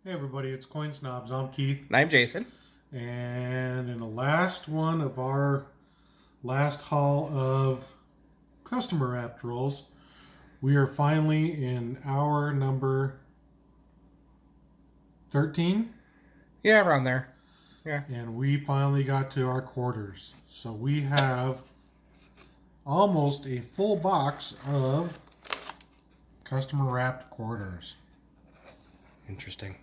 Hey everybody, it's Coin Snobz. I'm Keith. And I'm Jason. And in the last one of our last haul of customer app trolls, we are finally in hour number 13. Yeah, around there. Yeah. And we finally got to our quarters. So we have almost a full box of customer wrapped quarters. Interesting.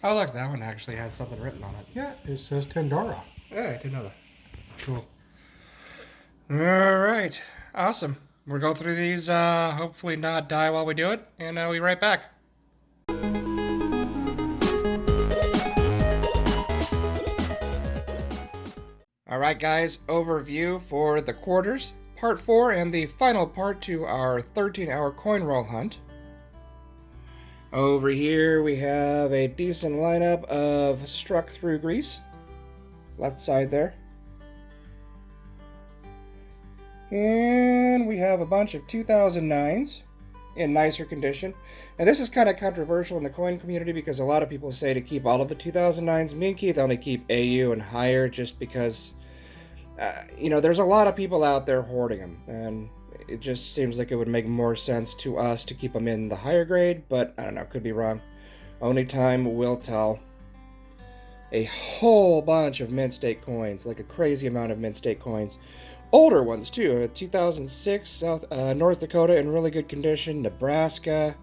Oh, look, that one actually has something written on it. Yeah, it says Tendora. Yeah, I didn't know that. Cool. All right. Awesome. We'll go through these, hopefully not die while we do it, and we'll be right back. All right, guys, overview for the quarters, part 4, and the final part to our 13-hour coin roll hunt. Over here, we have a decent lineup of struck through grease. Left side there. And we have a bunch of 2009s in nicer condition. And this is kind of controversial in the coin community because a lot of people say to keep all of the 2009s. Me and Keith only keep AU and higher just because, there's a lot of people out there hoarding them. And it just seems like it would make more sense to us to keep them in the higher grade. But I don't know, could be wrong. Only time will tell. A whole bunch of mint state coins, like a crazy amount of mint state coins. Older ones too, 2006 North Dakota in really good condition, Nebraska,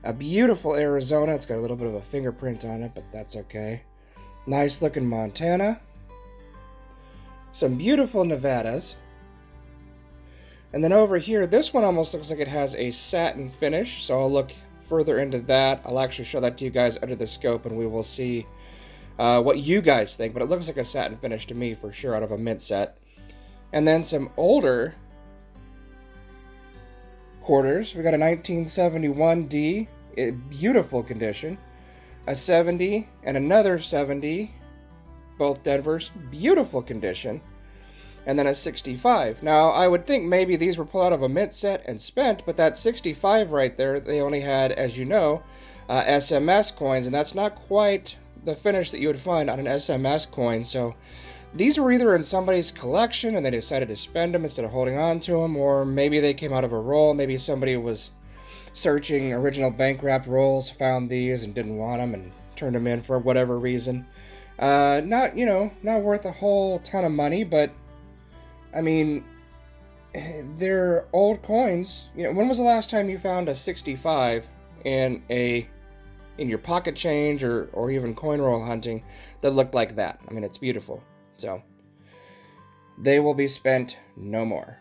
a beautiful Arizona. It's got a little bit of a fingerprint on it, but that's okay. Nice looking Montana, some beautiful Nevadas, and then over here, this one almost looks like it has a satin finish, so I'll look further into that. I'll actually show that to you guys under the scope, and we will see what you guys think, but it looks like a satin finish to me for sure out of a mint set. And then some older quarters. We got a 1971D, in beautiful condition. A 70 and another 70, both Denver's, beautiful condition. And then a 65. Now, I would think maybe these were pulled out of a mint set and spent, but that 65 right there, they only had, as you know, SMS coins, and that's not quite the finish that you would find on an SMS coin. So these were either in somebody's collection and they decided to spend them instead of holding on to them, or maybe they came out of a roll. Maybe somebody was searching original bank wrapped rolls, found these and didn't want them and turned them in for whatever reason. Not worth a whole ton of money, but I mean, they're old coins. When was the last time you found a 65 in your pocket change or even coin roll hunting that looked like that? I mean, it's beautiful. So, they will be spent no more.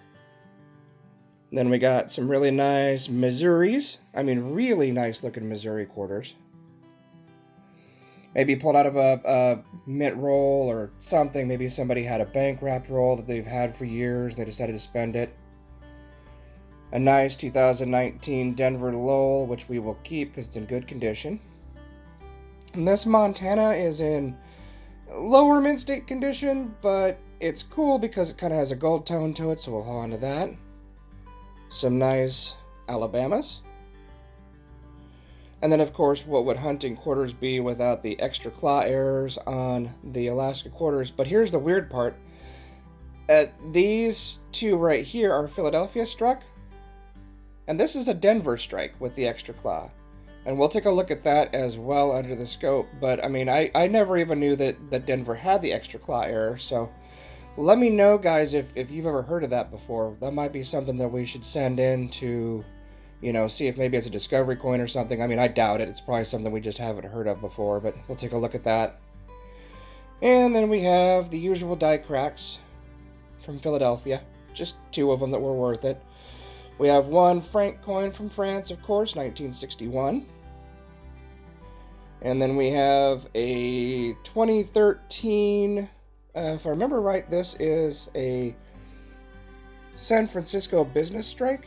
Then we got some really nice Missouris. I mean, really nice looking Missouri quarters. Maybe pulled out of a mint roll or something. Maybe somebody had a bank wrapped roll that they've had for years. They decided to spend it. A nice 2019 Denver Lowell, which we will keep because it's in good condition. And this Montana is in lower mint state condition, but it's cool because it kind of has a gold tone to it, so we'll hold on to that. Some nice Alabamas. And then, of course, what would hunting quarters be without the extra claw errors on the Alaska quarters? But here's the weird part. These two right here are Philadelphia struck, and this is a Denver strike with the extra claw. And we'll take a look at that as well under the scope. But, I mean, I never even knew that Denver had the extra claw error. So let me know, guys, if you've ever heard of that before. That might be something that we should send in to, see if maybe it's a discovery coin or something. I mean, I doubt it. It's probably something we just haven't heard of before. But we'll take a look at that. And then we have the usual die cracks from Philadelphia. Just 2 of them that were worth it. We have one franc coin from France, of course, 1961. And then we have a 2013, if I remember right, this is a San Francisco business strike.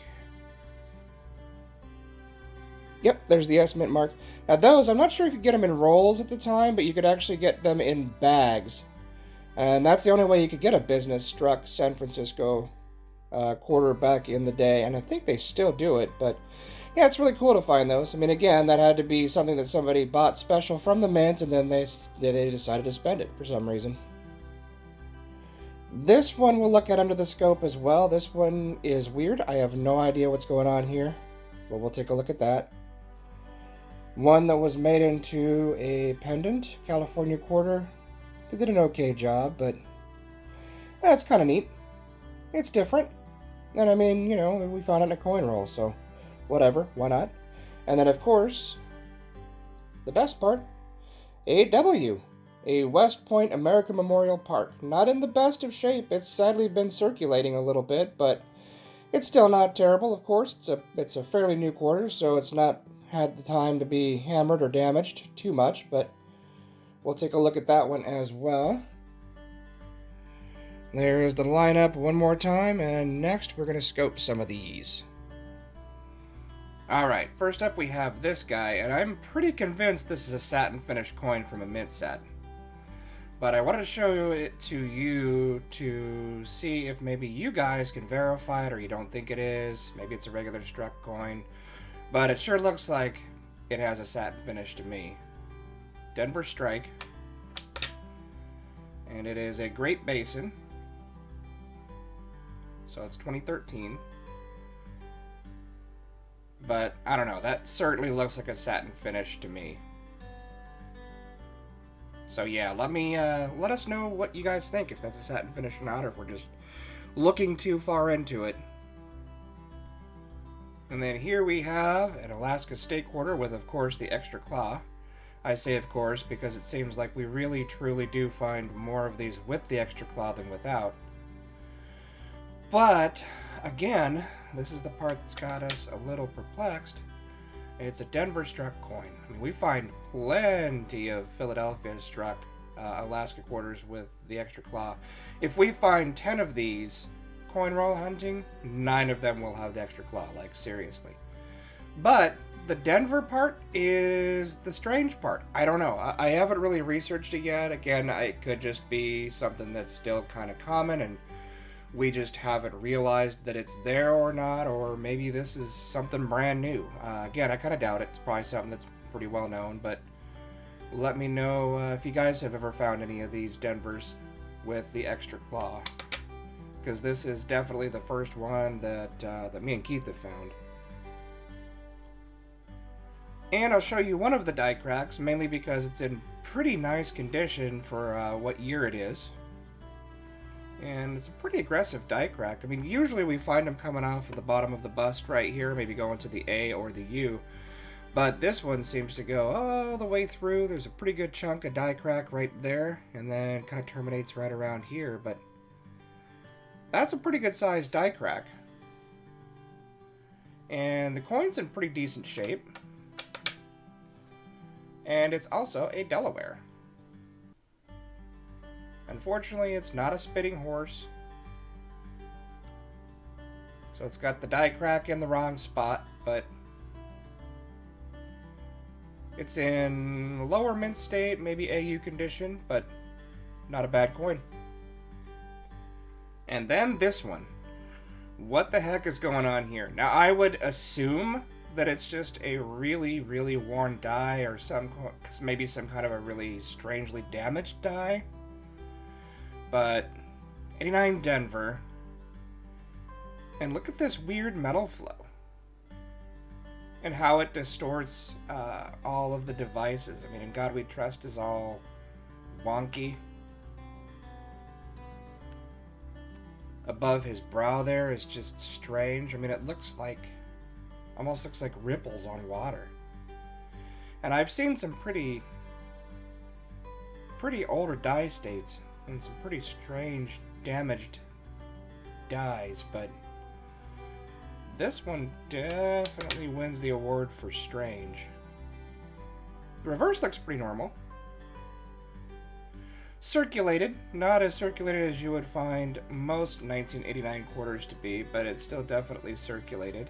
Yep, there's the S Mint mark. Now those, I'm not sure if you get them in rolls at the time, but you could actually get them in bags. And that's the only way you could get a business struck San Francisco quarter back in the day, and I think they still do it, but Yeah, it's really cool to find those. I mean, again, that had to be something that somebody bought special from the mint, and then they decided to spend it for some reason. This one we'll look at under the scope as well. This one is weird. I have no idea what's going on here, but we'll take a look at that. One that was made into a pendant, California quarter. They did an okay job, but that's kind of neat. It's different. And I mean, you know, we found it in a coin roll, so whatever, why not? And then, of course, the best part, a West Point American Memorial Park. Not in the best of shape. It's sadly been circulating a little bit, but it's still not terrible, of course. It's a fairly new quarter, so it's not had the time to be hammered or damaged too much, but we'll take a look at that one as well. There is the lineup one more time, and next we're going to scope some of these. Alright, first up we have this guy, and I'm pretty convinced this is a satin finish coin from a mint set. But I wanted to show it to you to see if maybe you guys can verify it or you don't think it is. Maybe it's a regular struck coin. But it sure looks like it has a satin finish to me. Denver Strike. And it is a Great Basin. So it's 2013. But I don't know, that certainly looks like a satin finish to me. So yeah, let us know what you guys think, if that's a satin finish or not, or if we're just looking too far into it. And then here we have an Alaska State Quarter with, of course, the extra claw. I say of course because it seems like we really truly do find more of these with the extra claw than without. But again, this is the part that's got us a little perplexed. It's a Denver struck coin. I mean, we find plenty of Philadelphia struck Alaska quarters with the extra claw. If we find 10 of these coin roll hunting, 9 of them will have the extra claw, like seriously. But the Denver part is the strange part. I don't know. I haven't really researched it yet. Again, it could just be something that's still kind of common and we just haven't realized that it's there or not, or maybe this is something brand new. Again, I kind of doubt it. It's probably something that's pretty well known, but let me know if you guys have ever found any of these Denvers with the extra claw, because this is definitely the first one that me and Keith have found. And I'll show you one of the die cracks, mainly because it's in pretty nice condition for what year it is. And it's a pretty aggressive die crack. I mean, usually we find them coming off of the bottom of the bust right here, maybe going to the A or the U. But this one seems to go all the way through. There's a pretty good chunk of die crack right there, and then kind of terminates right around here. But that's a pretty good sized die crack. And the coin's in pretty decent shape. And it's also a Delaware. Unfortunately, it's not a spitting horse. So it's got the die crack in the wrong spot, but it's in lower mint state, maybe AU condition, but not a bad coin. And then this one. What the heck is going on here? Now, I would assume that it's just a really, really worn die, or maybe some kind of a really strangely damaged die. But 89 Denver, and look at this weird metal flow and how it distorts all of the devices. I mean, In God We Trust is all wonky. Above his brow there is just strange. I mean, it looks like, almost looks like ripples on water. And I've seen some pretty older die states and some pretty strange damaged dies, but this one definitely wins the award for strange. The reverse looks pretty normal. Circulated, not as circulated as you would find most 1989 quarters to be, but it's still definitely circulated.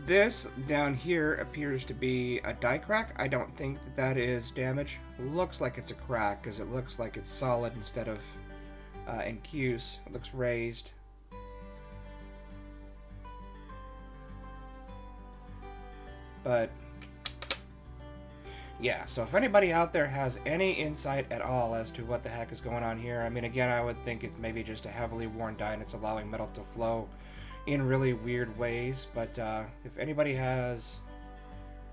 This down here appears to be a die crack. I don't think that is damage. Looks like it's a crack because it looks like it's solid instead of in Q's. It looks raised. But yeah, so if anybody out there has any insight at all as to what the heck is going on here, I mean, again, I would think it's maybe just a heavily worn die and it's allowing metal to flow in really weird ways. But if anybody has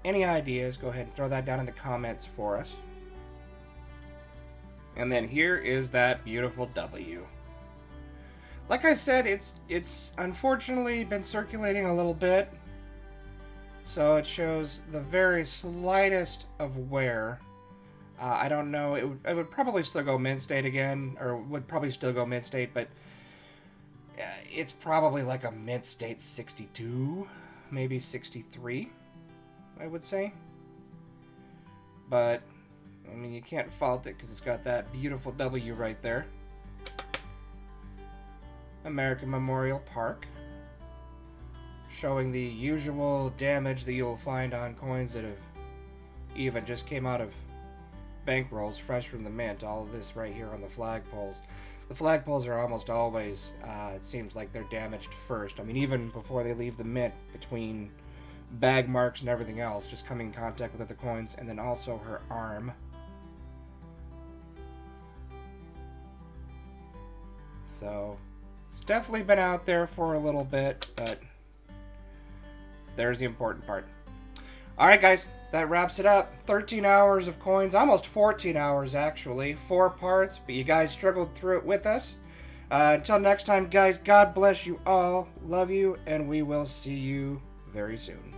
any ideas, go ahead and throw that down in the comments for us. And then here is that beautiful W. Like I said, it's unfortunately been circulating a little bit, so it shows the very slightest of wear. I don't know, it would probably still go mint state again, or would probably still go mint state, but it's probably like a mint state 62, maybe 63, I would say. But I mean, you can't fault it because it's got that beautiful W right there. American Memorial Park, showing the usual damage that you'll find on coins that have even just came out of bankrolls fresh from the mint. All of this right here on the flagpoles. The flagpoles are almost always, it seems like they're damaged first. I mean, even before they leave the mint, between bag marks and everything else, just coming in contact with other coins. And then also her arm. So it's definitely been out there for a little bit, but there's the important part. Alright guys, that wraps it up. 13 hours of coins, almost 14 hours actually. 4 parts, but you guys struggled through it with us. Until next time guys, God bless you all. Love you, and we will see you very soon.